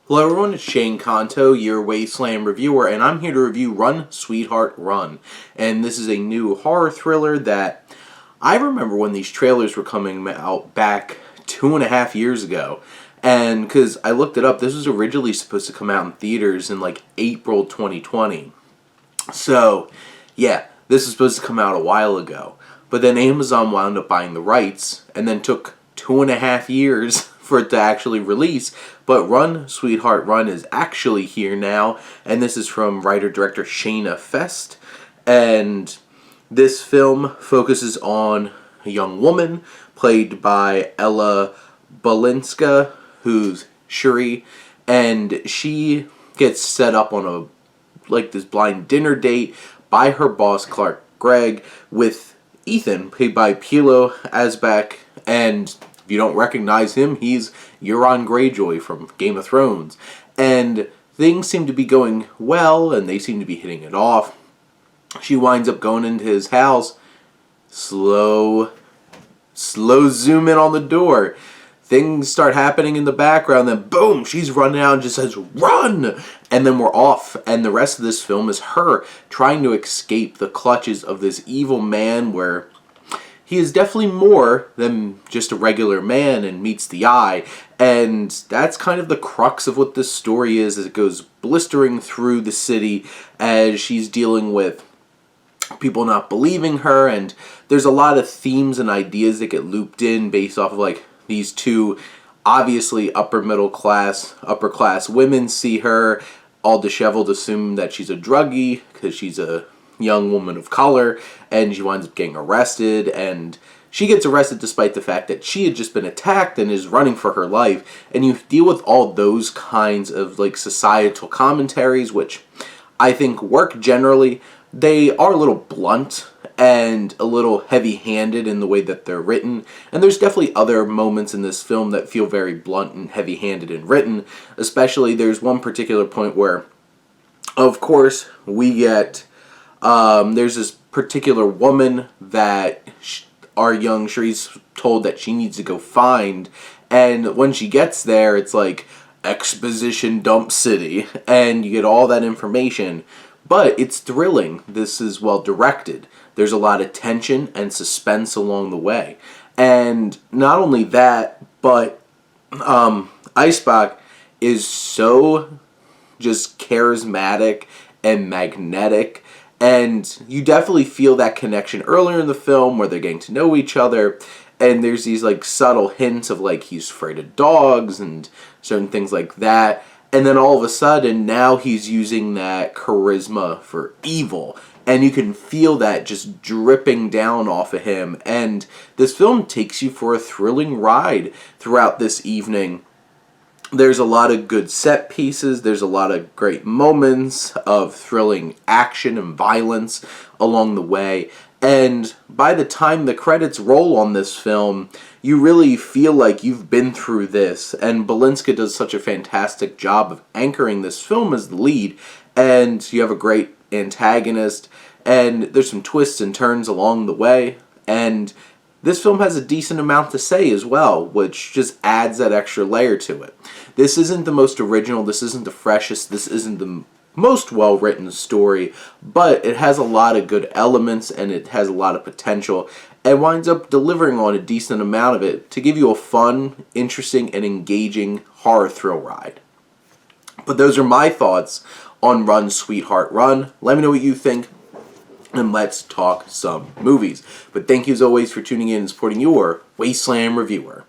Hello everyone, it's Shane Kanto, your Wasteland reviewer, and I'm here to review Run, Sweetheart, Run. And this is a new horror thriller that I remember when these trailers were coming out back 2.5 years ago. And because I looked it up, this was originally supposed to come out in theaters in like April 2020. So, yeah, this was supposed to come out a while ago. But then Amazon wound up buying the rights, and then took 2.5 years for it to actually release. But Run, Sweetheart, Run is actually here now, and this is from writer-director Shayna Fest. And this film focuses on a young woman played by Ella Balinska, who's Shuri, and she gets set up on this blind dinner date by her boss Clark Gregg with Ethan, played by Pilo Asbæk, and if you don't recognize him, he's Euron Greyjoy from Game of Thrones. And things seem to be going well, and they seem to be hitting it off. She winds up going into his house. Slow zoom in on the door. Things start happening in the background, then boom, she's running out and just says, "Run!" And then we're off. And the rest of this film is her trying to escape the clutches of this evil man, where he is definitely more than just a regular man and meets the eye. And that's kind of the crux of what this story is, as it goes blistering through the city as she's dealing with people not believing her. And there's a lot of themes and ideas that get looped in based off of like these two obviously upper class women see her all disheveled, assume that she's a druggie because she's a young woman of color, and she winds up getting arrested, and she gets arrested despite the fact that she had just been attacked and is running for her life. And you deal with all those kinds of like societal commentaries, which I think work generally. They are a little blunt and a little heavy-handed in the way that they're written, and there's definitely other moments in this film that feel very blunt and heavy-handed and written. Especially there's one particular point where, of course, we get there's this particular woman that our young Shuri's told that she needs to go find, and when she gets there, it's like exposition dump city, and you get all that information, but it's thrilling. This is well directed. There's a lot of tension and suspense along the way, and not only that, but Asbæk is so just charismatic and magnetic. And you definitely feel that connection earlier in the film where they're getting to know each other. And there's these like subtle hints of like he's afraid of dogs and certain things like that. And then all of a sudden now he's using that charisma for evil. And you can feel that just dripping down off of him. And this film takes you for a thrilling ride throughout this evening. There's a lot of good set pieces. There's a lot of great moments of thrilling action and violence along the way. And by the time the credits roll on this film, you really feel like you've been through this. And Balinska does such a fantastic job of anchoring this film as the lead. And you have a great antagonist. And there's some twists and turns along the way. And this film has a decent amount to say as well, which just adds that extra layer to it. This isn't the most original, this isn't the freshest, this isn't the most well-written story, but it has a lot of good elements and it has a lot of potential, and winds up delivering on a decent amount of it to give you a fun, interesting, and engaging horror thrill ride. But those are my thoughts on Run, Sweetheart, Run. Let me know what you think, and let's talk some movies. But thank you as always for tuning in and supporting your Wasteland reviewer.